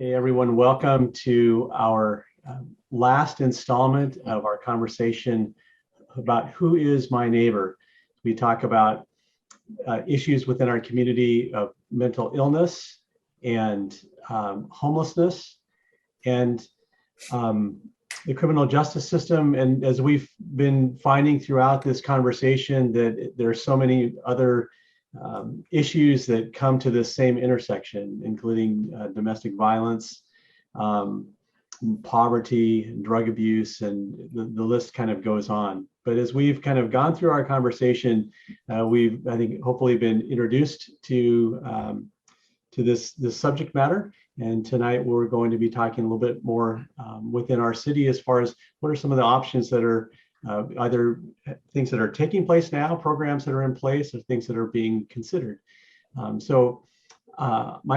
Hey everyone, welcome to our last installment of our conversation about who is my neighbor. We talk about issues within our community of mental illness and homelessness and the criminal justice system. And as we've been finding throughout this conversation, that there are so many other issues that come to this same intersection, including domestic violence, poverty, drug abuse, and the list kind of goes on. But as we've kind of gone through our conversation, we've, I think, hopefully been introduced to this subject matter. And tonight we're going to be talking a little bit more within our city as far as what are some of the options that are either things that are taking place now, programs that are in place, or things that are being considered. My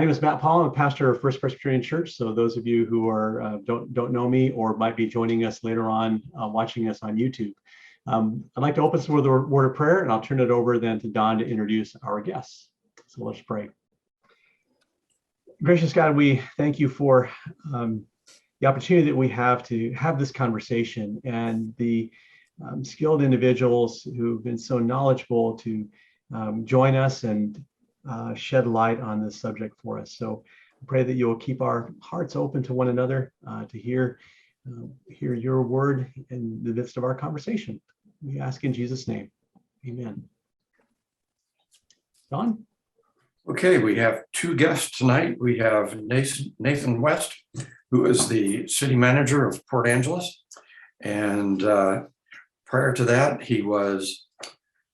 name is Matt Paul. I'm a pastor of First Presbyterian Church. So those of you who are don't know me or might be joining us later on, watching us on YouTube, I'd like to open us with a word of prayer, and I'll turn it over then to Don to introduce our guests. So let's pray. Gracious God, we thank you for the opportunity that we have to have this conversation, and the skilled individuals who've been so knowledgeable to join us and shed light on this subject for us. So I pray that you'll keep our hearts open to one another to hear your word in the midst of our conversation. We ask in Jesus' name, amen. Don? Okay, we have two guests tonight. We have Nathan West, who is the city manager of Port Angeles. And prior to that, he was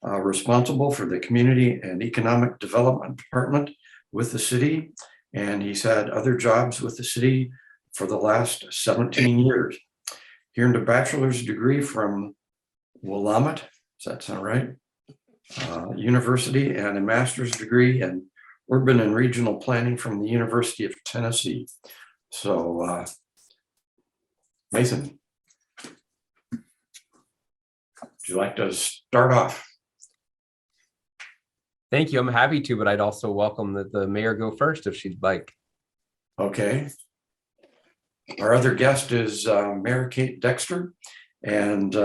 responsible for the community and economic development department with the city. And he's had other jobs with the city for the last 17 years. He earned a bachelor's degree from Willamette, does that sound right? University, and a master's degree in urban and regional planning from the University of Tennessee. So, Nathan, would you like to start off? Thank you. I'm happy to, but I'd also welcome that the mayor go first if she'd like. Okay. Our other guest is Mayor Kate Dexter, and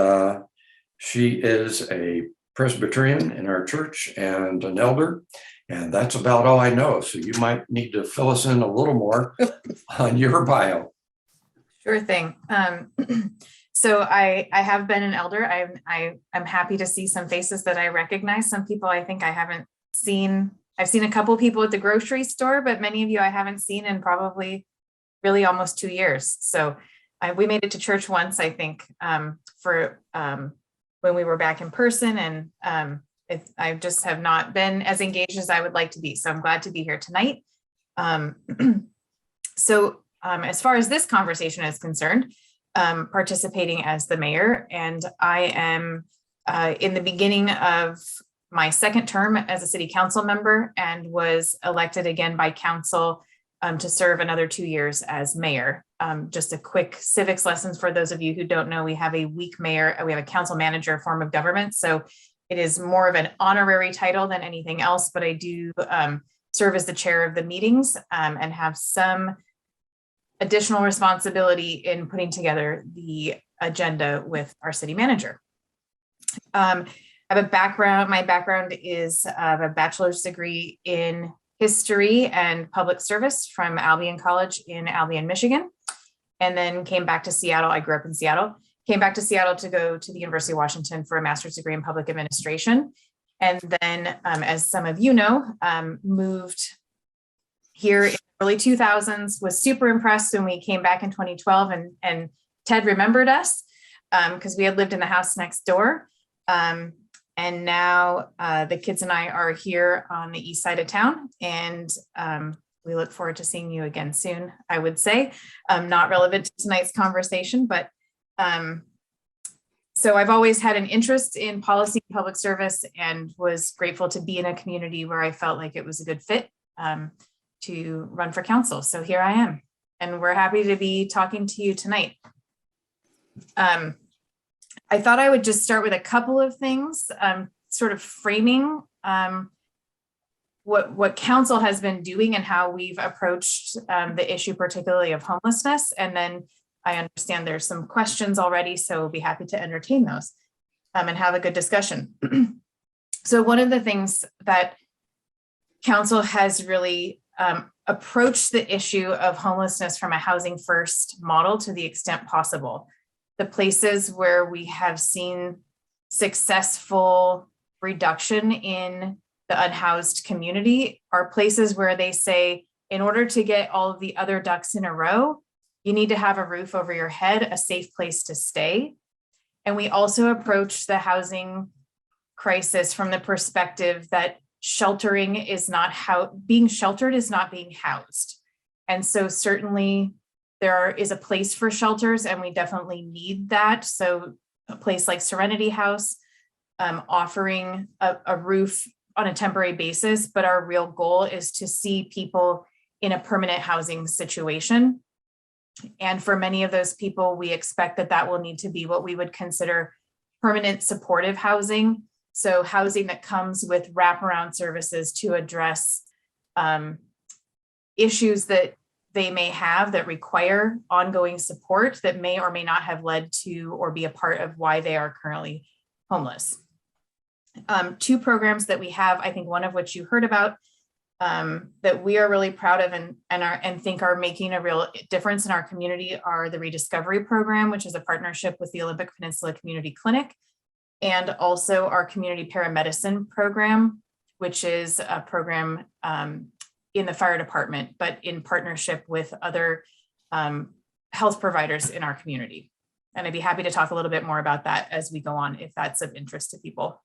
she is a Presbyterian in our church and an elder, and that's about all I know. So you might need to fill us in a little more on your bio. Sure thing. So I have been an elder. I'm happy to see some faces that I recognize. Some people I think I haven't seen. I've seen a couple people at the grocery store, but many of you I haven't seen in probably really almost 2 years. So we made it to church once, I think, for when we were back in person, and I just have not been as engaged as I would like to be. So I'm glad to be here tonight. As far as this conversation is concerned, participating as the mayor, and I am in the beginning of my second term as a city council member, and was elected again by council to serve another 2 years as mayor. Just a quick civics lessons for those of you who don't know, we have a weak mayor, we have a council manager form of government. So it is more of an honorary title than anything else, but I do serve as the chair of the meetings and have some additional responsibility in putting together the agenda with our city manager. I have a background, my background is a bachelor's degree in history and public service from Albion College in Albion, Michigan, and then came back to Seattle. I grew up in Seattle, came back to Seattle to go to the University of Washington for a master's degree in public administration. And then, as some of you know, moved here in the early 2000s, was super impressed when we came back in 2012, and Ted remembered us because we had lived in the house next door. And now the kids and I are here on the east side of town, and we look forward to seeing you again soon, I would say. Not relevant to tonight's conversation, but so I've always had an interest in policy and public service, and was grateful to be in a community where I felt like it was a good fit to run for council. So here I am, and we're happy to be talking to you tonight. I thought I would just start with a couple of things, sort of framing what council has been doing and how we've approached the issue, particularly of homelessness. And then I understand there's some questions already, so we'll be happy to entertain those and have a good discussion. So one of the things that council has really approached the issue of homelessness from a housing first model to the extent possible. The places where we have seen successful reduction in the unhoused community are places where they say, in order to get all of the other ducks in a row, you need to have a roof over your head, a safe place to stay. And we also approach the housing crisis from the perspective that sheltering is not how being sheltered is not being housed. And so certainly there is a place for shelters, and we definitely need that. So a place like Serenity House offering a roof on a temporary basis, but our real goal is to see people in a permanent housing situation. And for many of those people, we expect that that will need to be what we would consider permanent supportive housing. So housing that comes with wraparound services to address issues that they may have that require ongoing support that may or may not have led to or be a part of why they are currently homeless. Two programs that we have, I think one of which you heard about, that we are really proud of and think are making a real difference in our community are the Rediscovery Program, which is a partnership with the Olympic Peninsula Community Clinic, and also our Community Paramedicine Program, which is a program in the fire department, but in partnership with other health providers in our community. And I'd be happy to talk a little bit more about that as we go on, if that's of interest to people.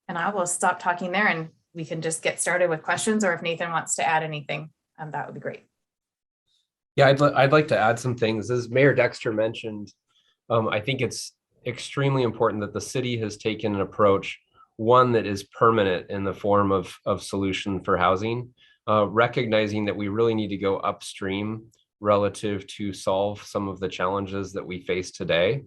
And I will stop talking there and we can just get started with questions, or if Nathan wants to add anything, that would be great. Yeah, I'd like to add some things. As Mayor Dexter mentioned, I think it's extremely important that the city has taken an approach, one that is permanent in the form of solution for housing, recognizing that we really need to go upstream relative to solve some of the challenges that we face today,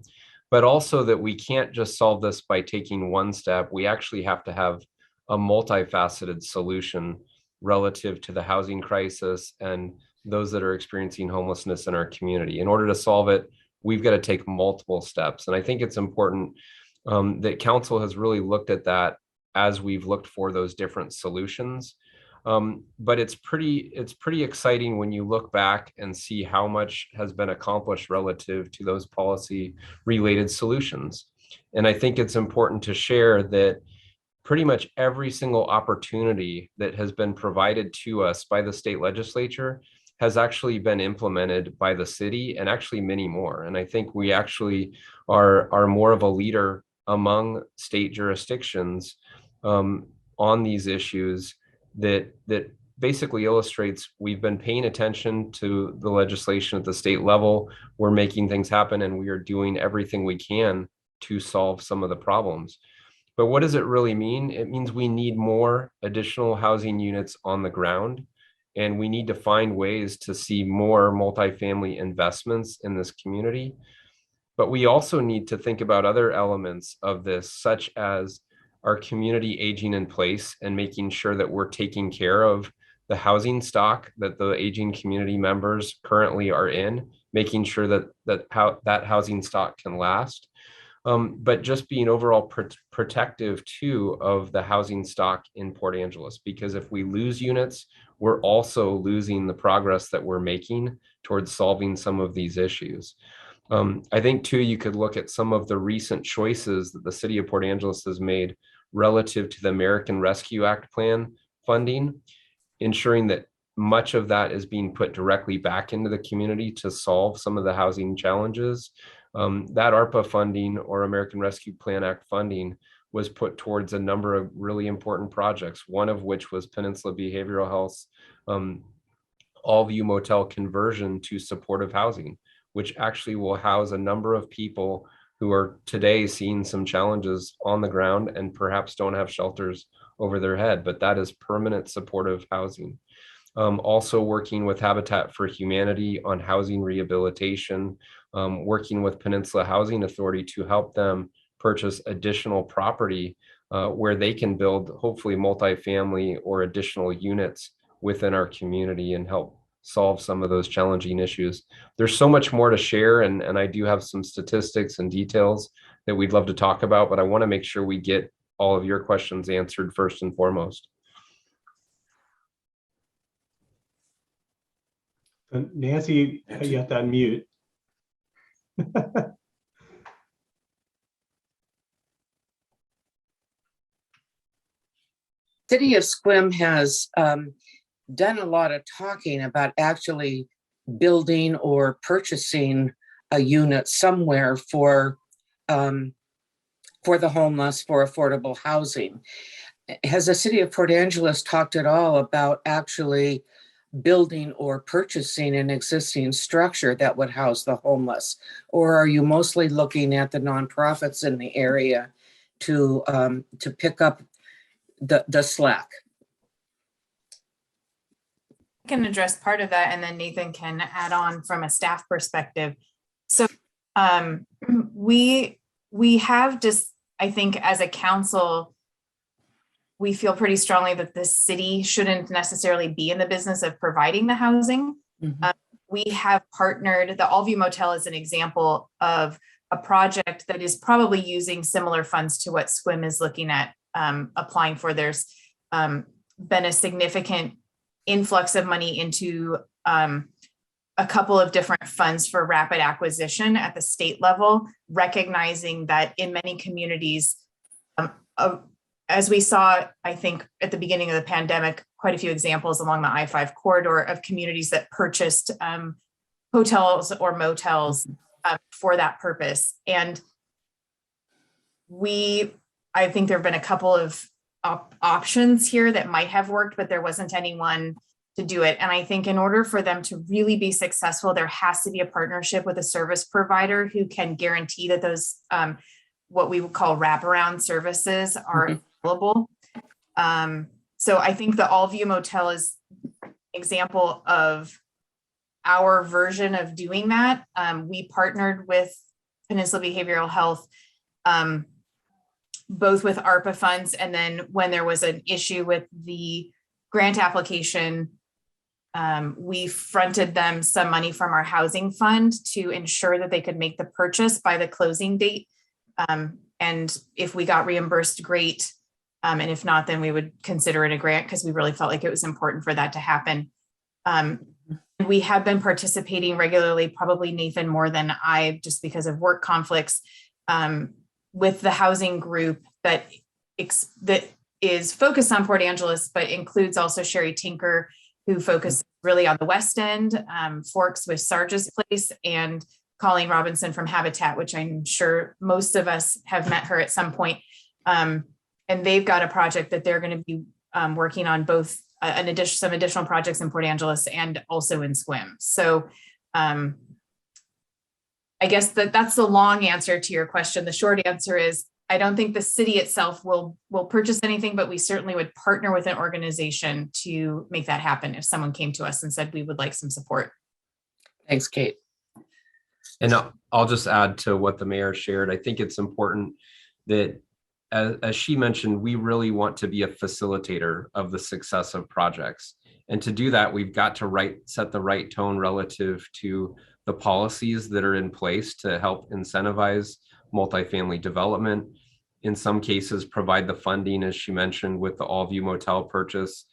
but also that we can't just solve this by taking one step. We actually have to have a multifaceted solution relative to the housing crisis and those that are experiencing homelessness in our community. In order to solve it, we've got to take multiple steps. And I think it's important that council has really looked at that as we've looked for those different solutions. But it's pretty exciting when you look back and see how much has been accomplished relative to those policy related solutions. And I think it's important to share that pretty much every single opportunity that has been provided to us by the state legislature has actually been implemented by the city, and actually many more. And I think we actually are more of a leader among state jurisdictions on these issues that basically illustrates we've been paying attention to the legislation at the state level. We're making things happen, and we are doing everything we can to solve some of the problems. But what does it really mean? It means we need more additional housing units on the ground, and we need to find ways to see more multifamily investments in this community. But we also need to think about other elements of this, such as our community aging in place and making sure that we're taking care of the housing stock that the aging community members currently are in, making sure that housing stock can last. But just being overall protective too of the housing stock in Port Angeles, because if we lose units, we're also losing the progress that we're making towards solving some of these issues. I think too, you could look at some of the recent choices that the city of Port Angeles has made relative to the American Rescue Act plan funding, ensuring that much of that is being put directly back into the community to solve some of the housing challenges. That ARPA funding, or American Rescue Plan Act funding, was put towards a number of really important projects, one of which was Peninsula Behavioral Health's all-view motel conversion to supportive housing, which actually will house a number of people who are today seeing some challenges on the ground and perhaps don't have shelters over their head, but that is permanent supportive housing. Also working with Habitat for Humanity on housing rehabilitation, working with Peninsula Housing Authority to help them purchase additional property where they can build hopefully multifamily or additional units within our community and help solve some of those challenging issues. There's so much more to share, and I do have some statistics and details that we'd love to talk about, but I want to make sure we get all of your questions answered first and foremost. Nancy, you have to unmute. City of Sequim has done a lot of talking about actually building or purchasing a unit somewhere for the homeless, for affordable housing. Has the city of Port Angeles talked at all about actually building or purchasing an existing structure that would house the homeless? Or are you mostly looking at the nonprofits in the area to pick up the slack? I can address part of that, and then Nathan can add on from a staff perspective. So we have just, I think as a council, we feel pretty strongly that the city shouldn't necessarily be in the business of providing the housing. Mm-hmm. We have partnered, the Allview Motel is an example of a project that is probably using similar funds to what Sequim is looking at applying for. There's been a significant influx of money into a couple of different funds for rapid acquisition at the state level, recognizing that in many communities, as we saw, I think at the beginning of the pandemic, quite a few examples along the I-5 corridor of communities that purchased hotels or motels for that purpose. And I think there have been a couple of options here that might have worked, but there wasn't anyone to do it. And I think in order for them to really be successful, there has to be a partnership with a service provider who can guarantee that those, what we would call wraparound services are available. So I think the Allview Motel is an example of our version of doing that. We partnered with Peninsula Behavioral Health, both with ARPA funds, and then when there was an issue with the grant application, we fronted them some money from our housing fund to ensure that they could make the purchase by the closing date. And if we got reimbursed, great. And if not, then we would consider it a grant because we really felt like it was important for that to happen. We have been participating regularly, probably Nathan more than I, just because of work conflicts, with the housing group that is focused on Port Angeles, but includes also Sherry Tinker, who focuses really on the West End, Forks with Sarge's Place, and Colleen Robinson from Habitat, which I'm sure most of us have met her at some point. And they've got a project that they're going to be working on, both some additional projects in Port Angeles and also in Sequim. So I guess that's the long answer to your question. The short answer is I don't think the city itself will purchase anything, but we certainly would partner with an organization to make that happen if someone came to us and said we would like some support. Thanks, Kate. And I'll just add to what the mayor shared. I think it's important that, as she mentioned, we really want to be a facilitator of the success of projects. And to do that, we've got to set the right tone relative to the policies that are in place to help incentivize multifamily development. In some cases, provide the funding, as she mentioned, with the Allview Motel purchase.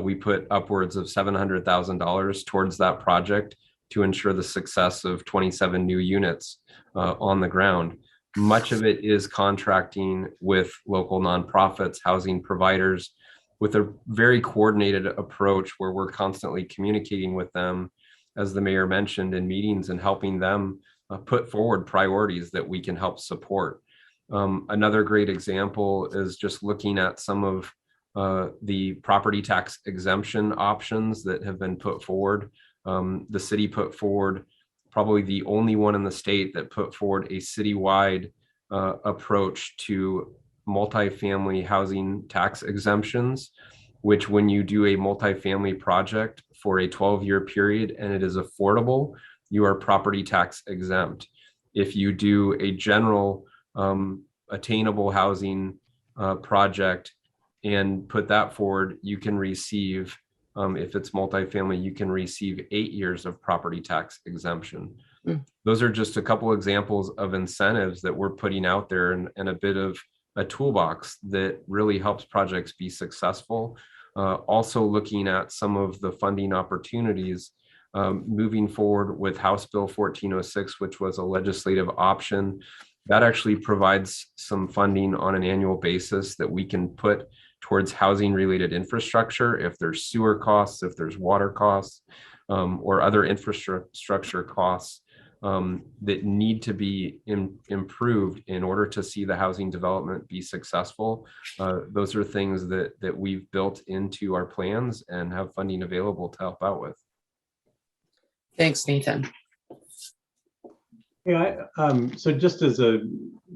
We put upwards of $700,000 towards that project to ensure the success of 27 new units on the ground. Much of it is contracting with local nonprofits, housing providers, with a very coordinated approach where we're constantly communicating with them, as the mayor mentioned, in meetings and helping them put forward priorities that we can help support. Another great example is just looking at some of the property tax exemption options that have been put forward. The city put forward probably the only one in the state that put forward a citywide approach to multifamily housing tax exemptions, which when you do a multifamily project for a 12-year period and it is affordable, you are property tax exempt. If you do a general attainable housing project and put that forward, you can receive, if it's multifamily, you can receive 8 years of property tax exemption. Those are just a couple examples of incentives that we're putting out there, and a bit of a toolbox that really helps projects be successful. Also looking at some of the funding opportunities, moving forward with House Bill 1406, which was a legislative option that actually provides some funding on an annual basis that we can put towards housing related infrastructure. If there's sewer costs, if there's water costs, or other infrastructure costs that need to be improved in order to see the housing development be successful. Those are things that we've built into our plans and have funding available to help out with. Thanks, Nathan. Yeah, so just as a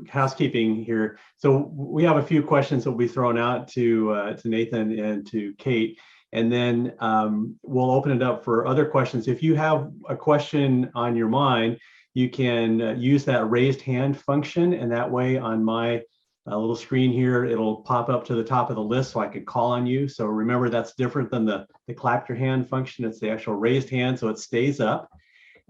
housekeeping here, so we have a few questions that will be thrown out to Nathan and to Kate, and then we'll open it up for other questions. If you have a question on your mind, you can use that raised hand function, and that way on my little screen here, it'll pop up to the top of the list so I can call on you. So remember, that's different than the clap your hand function. It's the actual raised hand, so it stays up.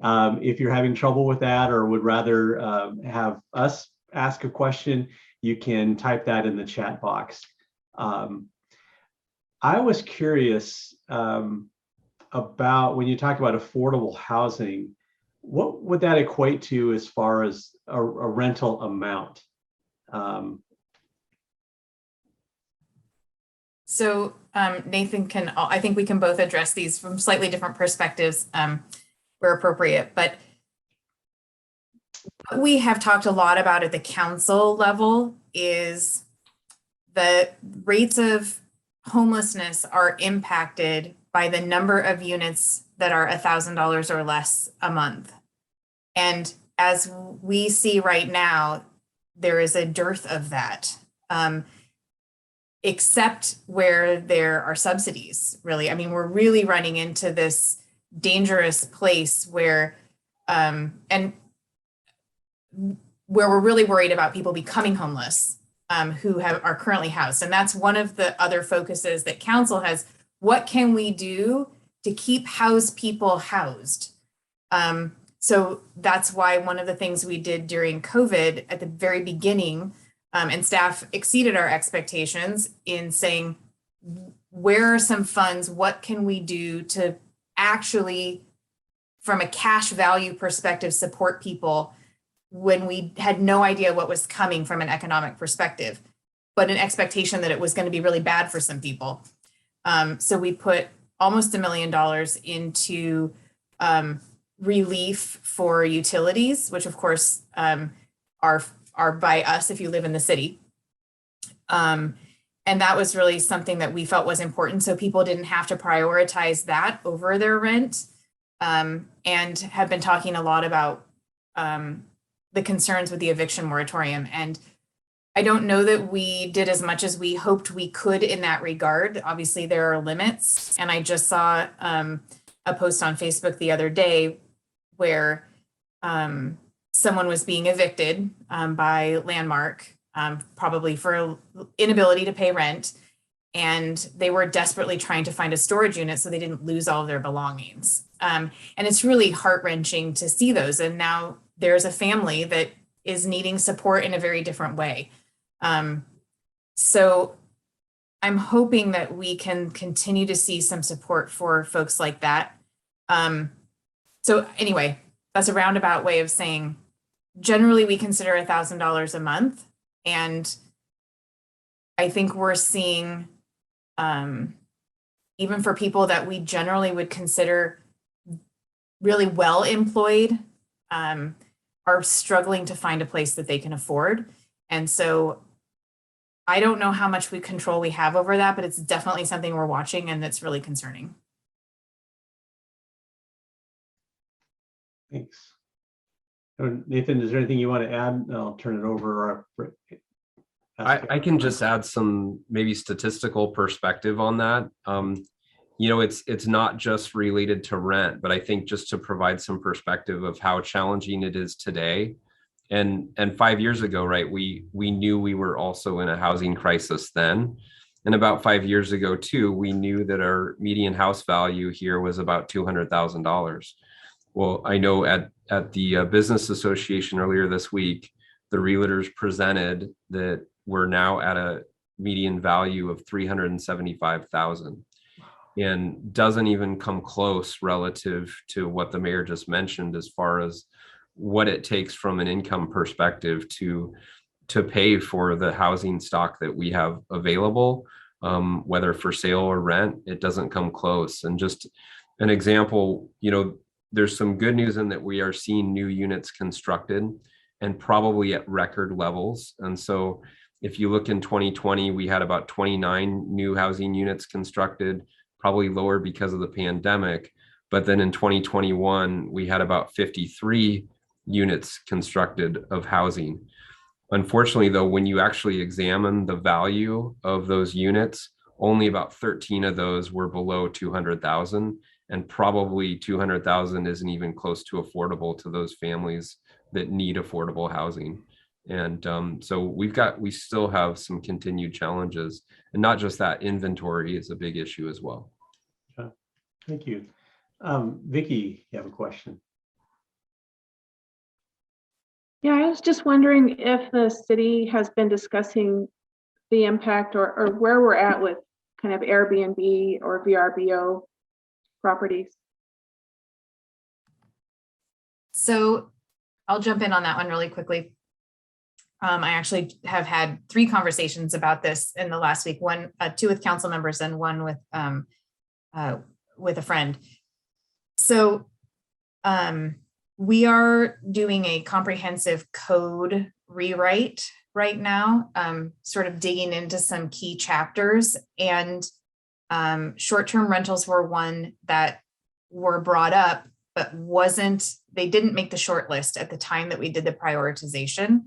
If you're having trouble with that or would rather have us ask a question, you can type that in the chat box. I was curious about when you talk about affordable housing, what would that equate to as far as a rental amount? So Nathan I think we can both address these from slightly different perspectives where appropriate, but what we have talked a lot about at the council level is the rates of homelessness are impacted by the number of units that are $1,000 or less a month. And as we see right now, there is a dearth of that, except where there are subsidies, really. I mean, we're really running into this dangerous place where, and where we're really worried about people becoming homeless who are currently housed. And that's one of the other focuses that council has. What can we do to keep housed people housed? So that's why one of the things we did during COVID at the very beginning, and staff exceeded our expectations in saying, where are some funds? What can we do to actually, from a cash value perspective, support people when we had no idea what was coming from an economic perspective, but an expectation that it was going to be really bad for some people. So we put almost $1 million into relief for utilities, which of course are by us if you live in the city. And that was really something that we felt was important, so people didn't have to prioritize that over their rent, and have been talking a lot about the concerns with the eviction moratorium. And I don't know that we did as much as we hoped we could in that regard. Obviously, there are limits. And I just saw a post on Facebook the other day where someone was being evicted by Landmark, probably for inability to pay rent. And they were desperately trying to find a storage unit so they didn't lose all of their belongings. And it's really heart-wrenching to see those. And now there's a family that is needing support in a very different way. So I'm hoping that we can continue to see some support for folks like that. So anyway, that's a roundabout way of saying, generally we consider $1,000 a month. And I think we're seeing, even for people that we generally would consider really well employed, are struggling to find a place that they can afford. And so I don't know how much control we have over that, but it's definitely something we're watching and that's really concerning. Thanks. Nathan, is there anything you want to add? I'll turn it over. I can just add some maybe statistical perspective on that. It's not just related to rent, but I think just to provide some perspective of how challenging it is today. And 5 years ago, right, we knew we were also in a housing crisis then. And about 5 years ago too, we knew that our median house value here was about $200,000. Well, I know at the Business Association earlier this week, the realtors presented that we're now at a median value of $375,000, and doesn't even come close relative to what the mayor just mentioned as far as what it takes from an income perspective to pay for the housing stock that we have available, whether for sale or rent. It doesn't come close. And just an example, there's some good news in that we are seeing new units constructed and probably at record levels. And so if you look in 2020, we had about 29 new housing units constructed, probably lower because of the pandemic. But then in 2021, we had about 53 units constructed of housing. Unfortunately, though, when you actually examine the value of those units, only about 13 of those were below 200,000, and probably 200,000 isn't even close to affordable to those families that need affordable housing. And so we still have some continued challenges, and not just that, inventory is a big issue as well. Thank you. Vicki, you have a question? Yeah, I was just wondering if the city has been discussing the impact or where we're at with kind of Airbnb or VRBO properties. So I'll jump in on that one really quickly. I actually have had 3 conversations about this in the last week, 2 with council members and 1 with a friend. So we are doing a comprehensive code rewrite right now, sort of digging into some key chapters, and short-term rentals were one that were brought up, but they didn't make the short list at the time that we did the prioritization.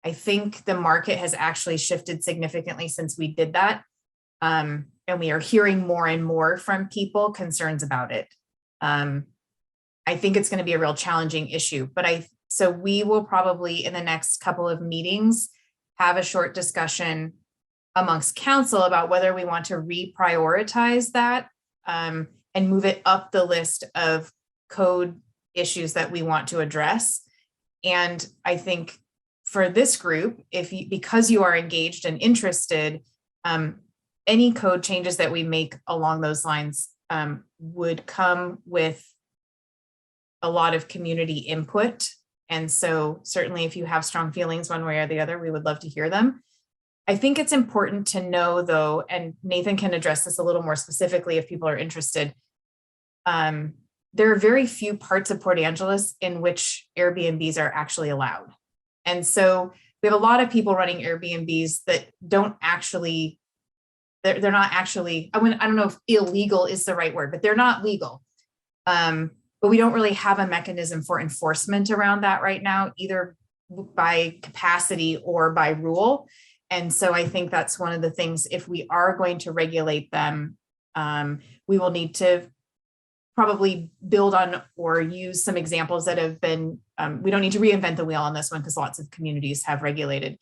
I think the market has actually shifted significantly since we did that. And we are hearing more and more from people concerns about it. I think it's going to be a real challenging issue, so we will probably in the next couple of meetings have a short discussion amongst council about whether we want to reprioritize that and move it up the list of code issues that we want to address. And I think for this group, because you are engaged and interested, any code changes that we make along those lines would come with a lot of community input. And so certainly if you have strong feelings one way or the other, we would love to hear them. I think it's important to know though, and Nathan can address this a little more specifically if people are interested. There are very few parts of Port Angeles in which Airbnbs are actually allowed. And so we have a lot of people running Airbnbs that don't actually, they're not actually, I don't know if illegal is the right word, but they're not legal. But we don't really have a mechanism for enforcement around that right now, either by capacity or by rule. And so I think that's one of the things, if we are going to regulate them, we will need to probably build on or use some examples that have been, we don't need to reinvent the wheel on this one because lots of communities have regulated.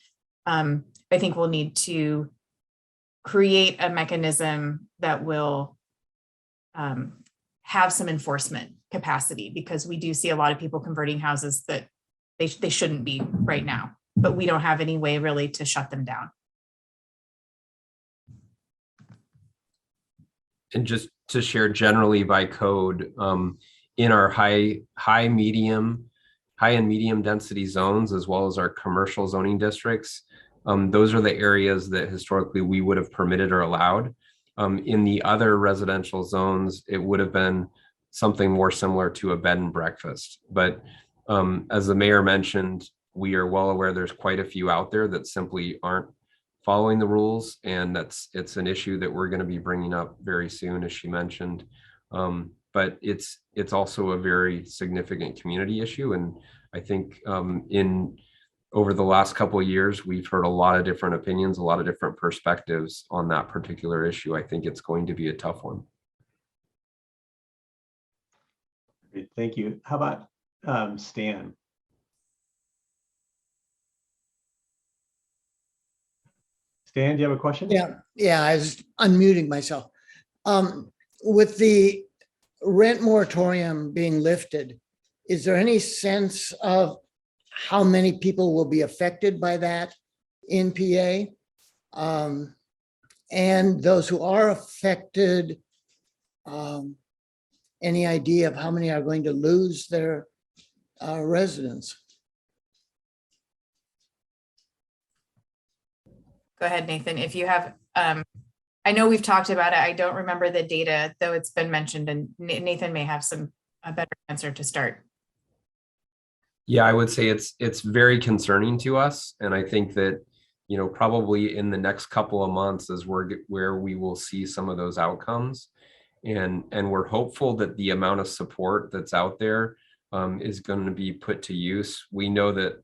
I think we'll need to create a mechanism that will have some enforcement capacity, because we do see a lot of people converting houses that they shouldn't be right now, but we don't have any way really to shut them down. And just to share generally by code, in our high and medium density zones, as well as our commercial zoning districts, those are the areas that historically we would have permitted or allowed. In the other residential zones, it would have been something more similar to a bed and breakfast. But as the mayor mentioned, we are well aware there's quite a few out there that simply aren't following the rules, and it's an issue that we're going to be bringing up very soon, as she mentioned. But it's also a very significant community issue, and I think over the last couple of years, we've heard a lot of different opinions, a lot of different perspectives on that particular issue. I think it's going to be a tough one. Great, thank you. How about Stan? Stan, do you have a question? Yeah, I was unmuting myself. With the rent moratorium being lifted, is there any sense of how many people will be affected by that in PA? And those who are affected, any idea of how many are going to lose their residence? Go ahead, Nathan, if you have, I know we've talked about it. I don't remember the data, though it's been mentioned, and Nathan may have a better answer to start. Yeah, I would say it's very concerning to us. And I think that, probably in the next couple of months is where we will see some of those outcomes. And we're hopeful that the amount of support that's out there is going to be put to use. We know that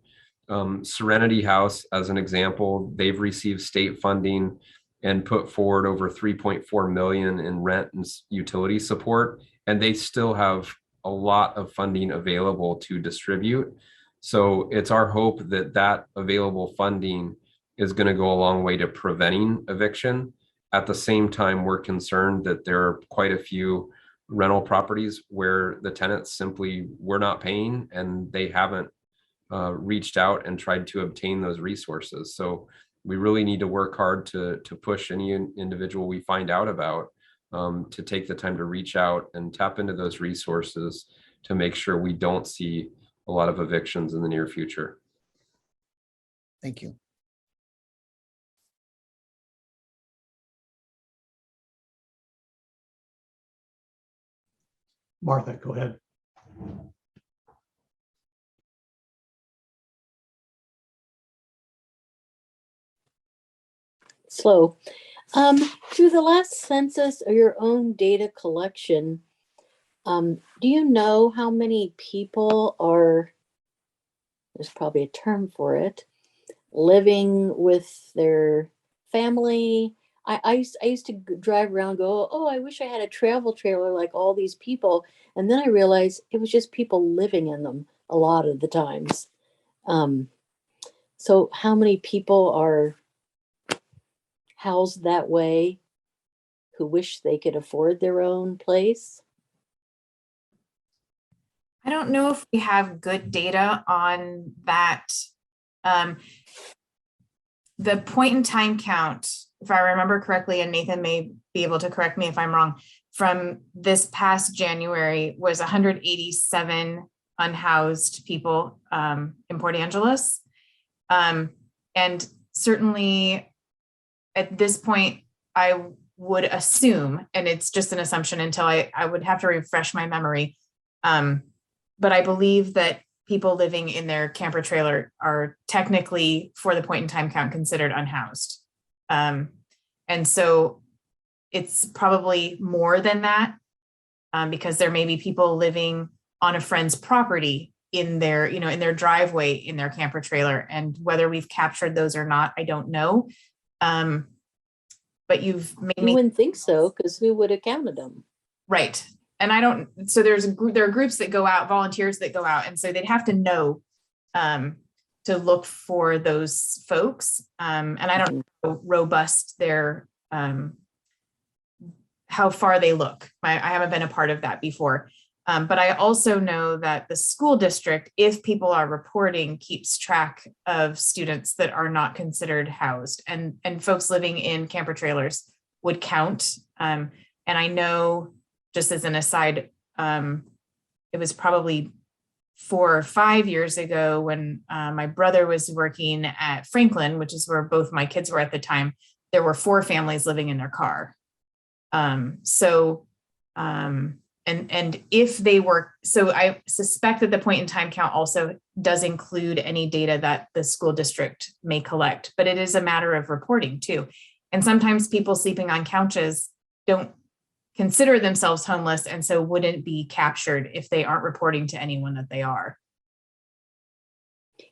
Serenity House, as an example, they've received state funding and put forward over 3.4 million in rent and utility support, and they still have a lot of funding available to distribute. So it's our hope that that available funding is going to go a long way to preventing eviction. At the same time, we're concerned that there are quite a few rental properties where the tenants simply were not paying and they haven't reached out and tried to obtain those resources. So we really need to work hard to push any individual we find out about to take the time to reach out and tap into those resources to make sure we don't see a lot of evictions in the near future. Thank you. Martha, go ahead. Slow. Through the last census or your own data collection, do you know how many people are, there's probably a term for it, living with their family? I used to drive around and go, oh, I wish I had a travel trailer like all these people. And then I realized it was just people living in them a lot of the times. So how many people are housed that way who wish they could afford their own place? I don't know if we have good data on that. The point in time count, if I remember correctly, and Nathan may be able to correct me if I'm wrong, from this past January was 187 unhoused people in Port Angeles. And certainly at this point, I would assume, and it's just an assumption until I would have to refresh my memory, but I believe that people living in their camper trailer are technically, for the point in time count, considered unhoused. And so it's probably more than that, because there may be people living on a friend's property in their, in their driveway, in their camper trailer. And whether we've captured those or not, I don't know. But you've made me. You wouldn't think so, because who would have counted them? Right. And I don't, so there are groups that go out, volunteers that go out. And so they'd have to know to look for those folks. And I don't know how robust their, how far they look. I haven't been a part of that before. But I also know that the school district, if people are reporting, keeps track of students that are not considered housed, and folks living in camper trailers would count. And I know, just as an aside, it was probably 4 or 5 years ago when my brother was working at Franklin, which is where both my kids were at the time. There were 4 families living in their car. And if they were, so I suspect that the point in time count also does include any data that the school district may collect, but it is a matter of reporting too. And sometimes people sleeping on couches don't consider themselves homeless, and so wouldn't be captured if they aren't reporting to anyone that they are.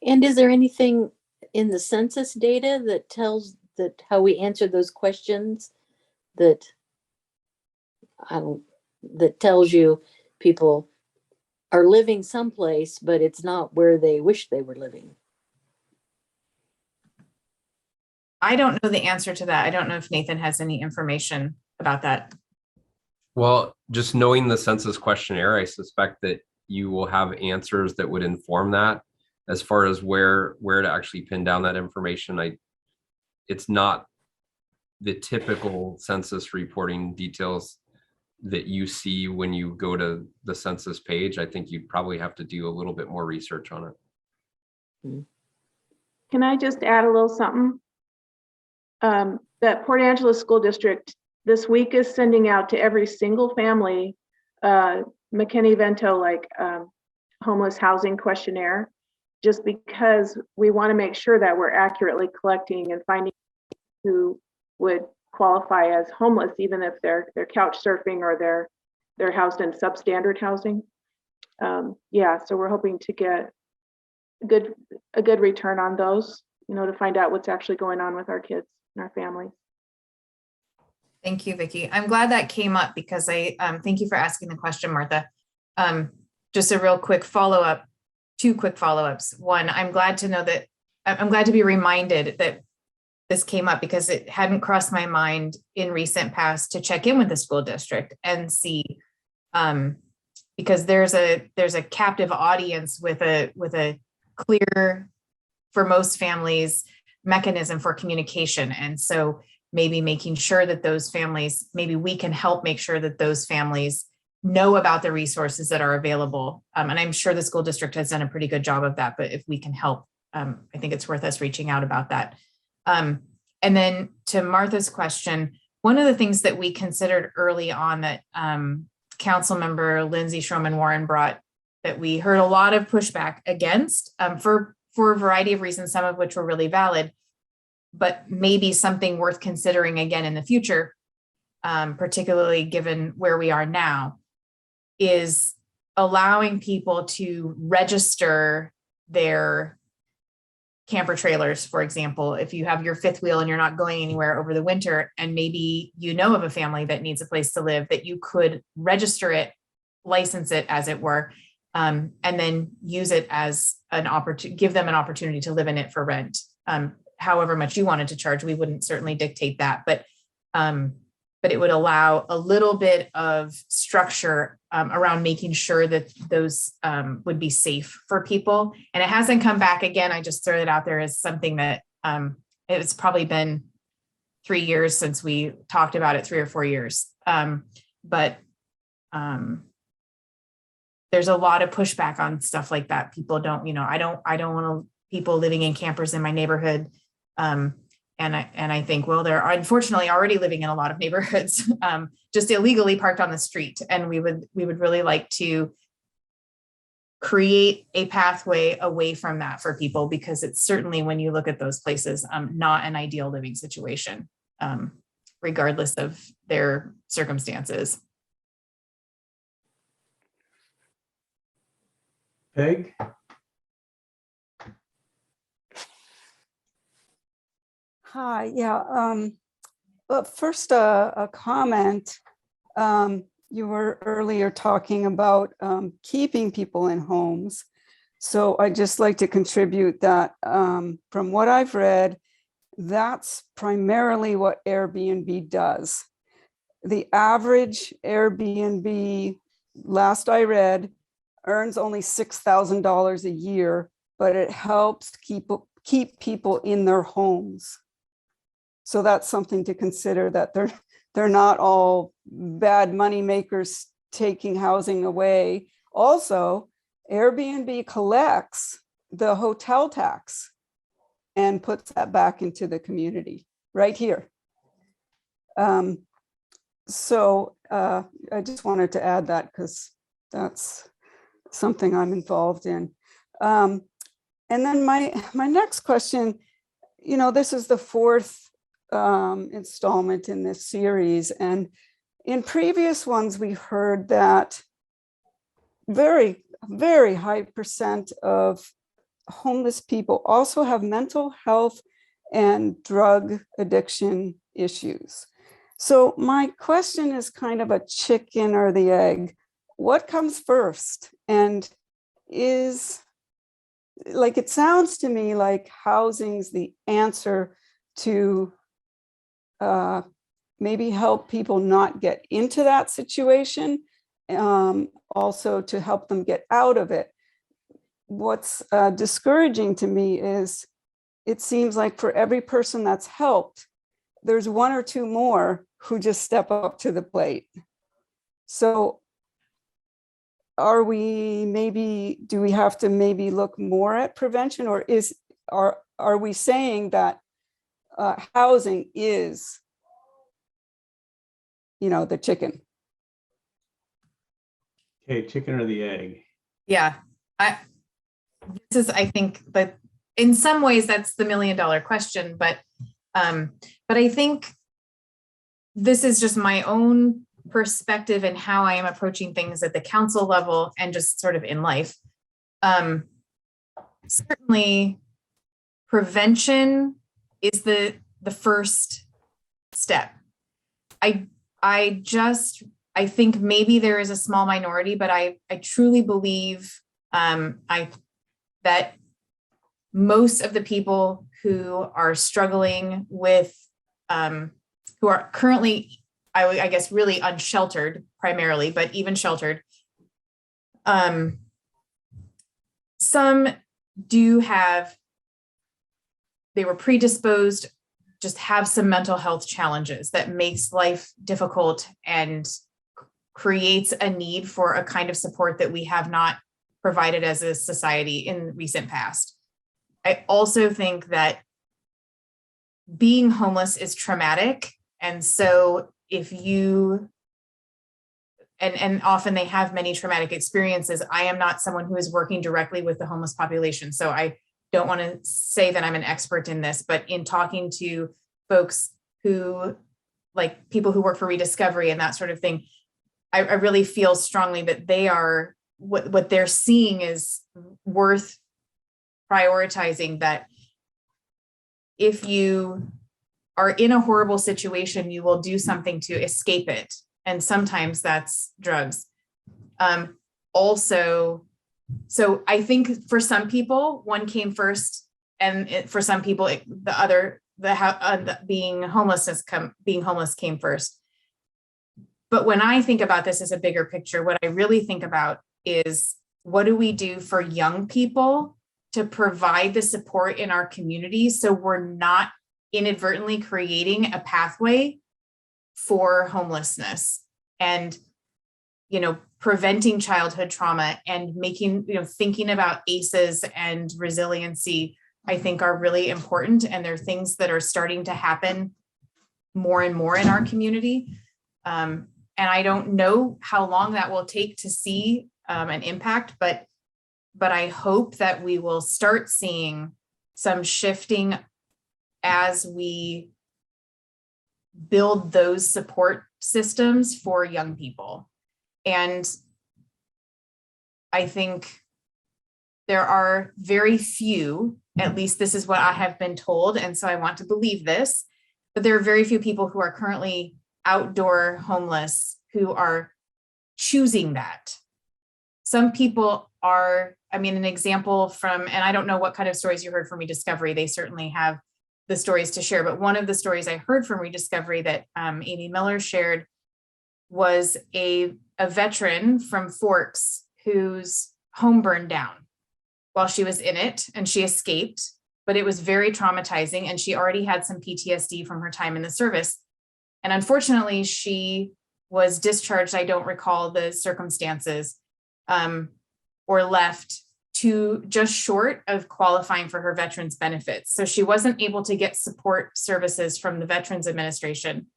And is there anything in the census data that tells that how we answer those questions that that tells you people are living someplace, but it's not where they wish they were living? I don't know the answer to that. I don't know if Nathan has any information about that. Well, just knowing the census questionnaire, I suspect that you will have answers that would inform that. As far as where to actually pin down that information, it's not the typical census reporting details that you see when you go to the census page. I think you'd probably have to do a little bit more research on it. Can I just add a little something? That Port Angeles School District this week is sending out to every single family McKinney-Vento homeless housing questionnaire, just because we want to make sure that we're accurately collecting and finding who would qualify as homeless, even if they're couch surfing or they're housed in substandard housing. Yeah, so we're hoping to get a good return on those, to find out what's actually going on with our kids and our families. Thank you, Vicki. I'm glad that came up because I thank you for asking the question, Martha. Just a real quick follow-up, 2 quick follow-ups. One, I'm glad to be reminded that this came up because it hadn't crossed my mind in recent past to check in with the school district and see, because there's a captive audience with a clear, for most families, mechanism for communication. And so maybe making sure that those families, maybe we can help make sure that those families know about the resources that are available. And I'm sure the school district has done a pretty good job of that, but if we can help, I think it's worth us reaching out about that. And then to Martha's question, one of the things that we considered early on that Council Member Lindsay Schroman Warren brought, that we heard a lot of pushback against for a variety of reasons, some of which were really valid, but maybe something worth considering again in the future, particularly given where we are now, is allowing people to register their camper trailers. For example, if you have your fifth wheel and you're not going anywhere over the winter, and maybe you know of a family that needs a place to live, that you could register it, license it as it were, and then use it as an opportunity, give them an opportunity to live in it for rent. However much you wanted to charge, we wouldn't certainly dictate that, but it would allow a little bit of structure around making sure that those would be safe for people. And it hasn't come back again. I just throw it out there as something that it's probably been 3 years since we talked about it, 3 or 4 years. But there's a lot of pushback on stuff like that. People don't, I don't want people living in campers in my neighborhood. And I think, well, they're unfortunately already living in a lot of neighborhoods, just illegally parked on the street. And we would really like to create a pathway away from that for people, because it's certainly, when you look at those places, not an ideal living situation, regardless of their circumstances. Peg? Hi, yeah. But first, a comment. You were earlier talking about keeping people in homes. So I'd just like to contribute that from what I've read, that's primarily what Airbnb does. The average Airbnb, last I read, earns only $6,000 a year, but it helps keep people in their homes. So that's something to consider, that they're not all bad money makers taking housing away. Also, Airbnb collects the hotel tax and puts that back into the community right here. So I just wanted to add that because that's something I'm involved in. And then my next question, this is the 4th installment in this series, and in previous ones we heard that very, very high percent of homeless people also have mental health and drug addiction issues. So my question is kind of a chicken or the egg. What comes first? And it sounds to me like housing's the answer to maybe help people not get into that situation, also to help them get out of it. What's discouraging to me is it seems like for every person that's helped, there's one or two more who just step up to the plate. So do we have to maybe look more at prevention, or are we saying that housing is, the chicken? Okay, chicken or the egg? Yeah, I think, but in some ways that's the $1 million question, but I think this is just my own perspective and how I am approaching things at the council level and just sort of in life. Certainly prevention is the first step. I think maybe there is a small minority, but I truly believe that most of the people who are struggling with, who are currently, I guess, really unsheltered primarily, but even sheltered, some do they were predisposed, just have some mental health challenges that makes life difficult and creates a need for a kind of support that we have not provided as a society in recent past. I also think that being homeless is traumatic. And so if you, and often they have many traumatic experiences. I am not someone who is working directly with the homeless population. So I don't want to say that I'm an expert in this, but in talking to folks who, like people who work for Rediscovery and that sort of thing, I really feel strongly that they are, what they're seeing is worth prioritizing, that if you are in a horrible situation, you will do something to escape it. And sometimes that's drugs. Also, so I think for some people, one came first, and for some people, being homeless came first. But when I think about this as a bigger picture, what I really think about is, what do we do for young people to provide the support in our community so we're not inadvertently creating a pathway for homelessness, and preventing childhood trauma, and making, thinking about ACEs and resiliency, I think are really important. And they're things that are starting to happen more and more in our community. And I don't know how long that will take to see an impact, but I hope that we will start seeing some shifting as we build those support systems for young people. And I think there are very few, at least this is what I have been told, and so I want to believe this, but there are very few people who are currently outdoor homeless who are choosing that. Some people are, an example from, and I don't know what kind of stories you heard from Rediscovery, they certainly have the stories to share, but one of the stories I heard from Rediscovery that Amy Miller shared was a veteran from Forks whose home burned down while she was in it, and she escaped, but it was very traumatizing, and she already had some PTSD from her time in the service. And unfortunately, she was discharged, I don't recall the circumstances, or left to just short of qualifying for her veterans benefits. So she wasn't able to get support services from the Veterans Administration.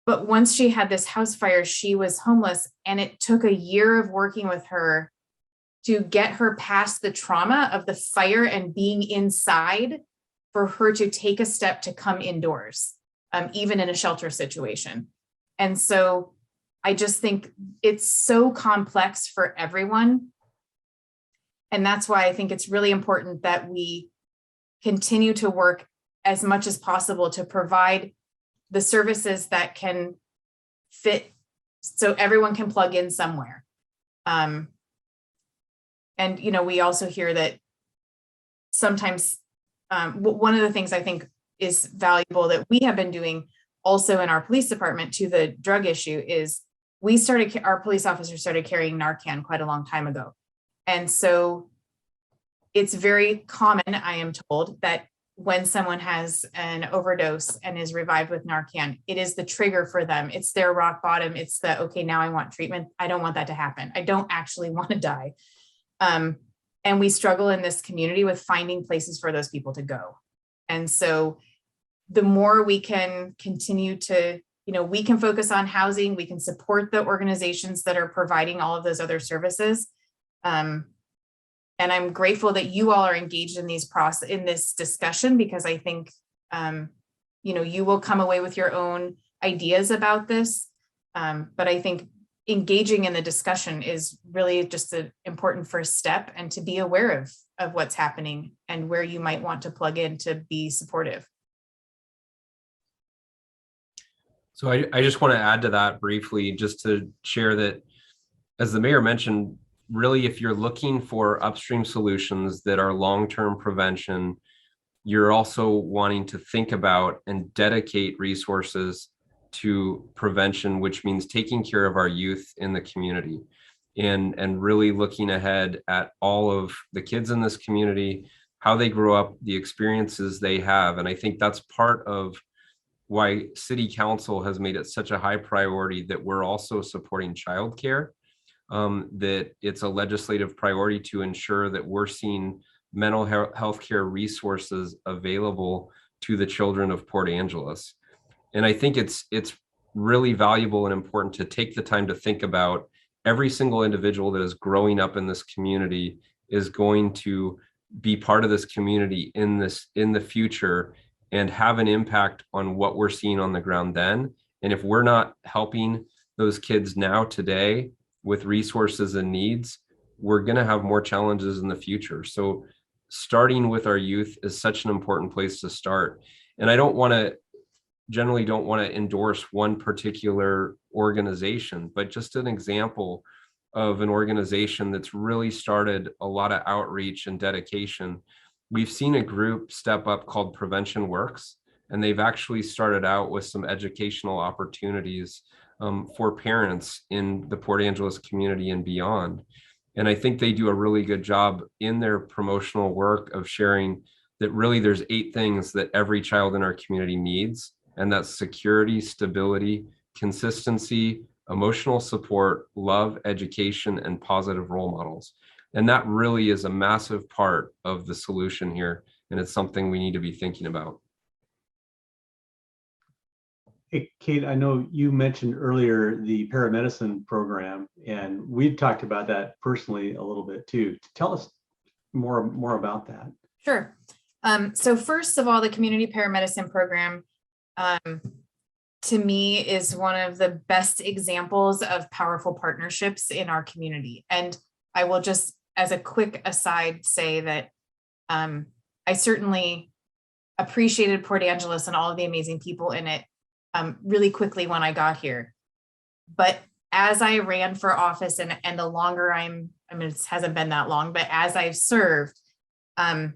But once she had this house fire, she was homeless, and it took a year of working with her to get her past the trauma of the fire and being inside for her to take a step to come indoors, even in a shelter situation. And so I just think it's so complex for everyone. And that's why I think it's really important that we continue to work as much as possible to provide the services that can fit so everyone can plug in somewhere. And, we also hear that sometimes one of the things I think is valuable that we have been doing also in our police department to the drug issue is our police officers started carrying Narcan quite a long time ago. And so it's very common, I am told, that when someone has an overdose and is revived with Narcan, it is the trigger for them. It's their rock bottom. It's the, okay, now I want treatment. I don't want that to happen. I don't actually want to die. And we struggle in this community with finding places for those people to go. And so the more we can continue to, we can focus on housing, we can support the organizations that are providing all of those other services. And I'm grateful that you all are engaged in in this discussion, because I think, you will come away with your own ideas about this. But I think engaging in the discussion is really just an important first step, and to be aware of what's happening and where you might want to plug in to be supportive. So I just want to add to that briefly, just to share that, as the mayor mentioned, really, if you're looking for upstream solutions that are long-term prevention, you're also wanting to think about and dedicate resources to prevention, which means taking care of our youth in the community, and really looking ahead at all of the kids in this community, how they grow up, the experiences they have. And I think that's part of why City Council has made it such a high priority that we're also supporting childcare. That it's a legislative priority to ensure that we're seeing mental health care resources available to the children of Port Angeles. And I think it's really valuable and important to take the time to think about every single individual that is growing up in this community is going to be part of this community in the future and have an impact on what we're seeing on the ground then. And if we're not helping those kids now today with resources and needs, we're going to have more challenges in the future. So starting with our youth is such an important place to start. And I generally don't want to endorse one particular organization, but just an example of an organization that's really started a lot of outreach and dedication. We've seen a group step up called Prevention Works, and they've actually started out with some educational opportunities for parents in the Port Angeles community and beyond. And I think they do a really good job in their promotional work of sharing that really there's 8 things that every child in our community needs. And that's security, stability, consistency, emotional support, love, education, and positive role models. And that really is a massive part of the solution here. And it's something we need to be thinking about. Hey, Kate, I know you mentioned earlier the Paramedicine Program, and we've talked about that personally a little bit too. Tell us more about that. Sure. So first of all, the Community Paramedicine Program, to me, is one of the best examples of powerful partnerships in our community. And I will just, as a quick aside, say that I certainly appreciated Port Angeles and all of the amazing people in it really quickly when I got here. But as I ran for office and the longer it hasn't been that long, but as I've served, I'm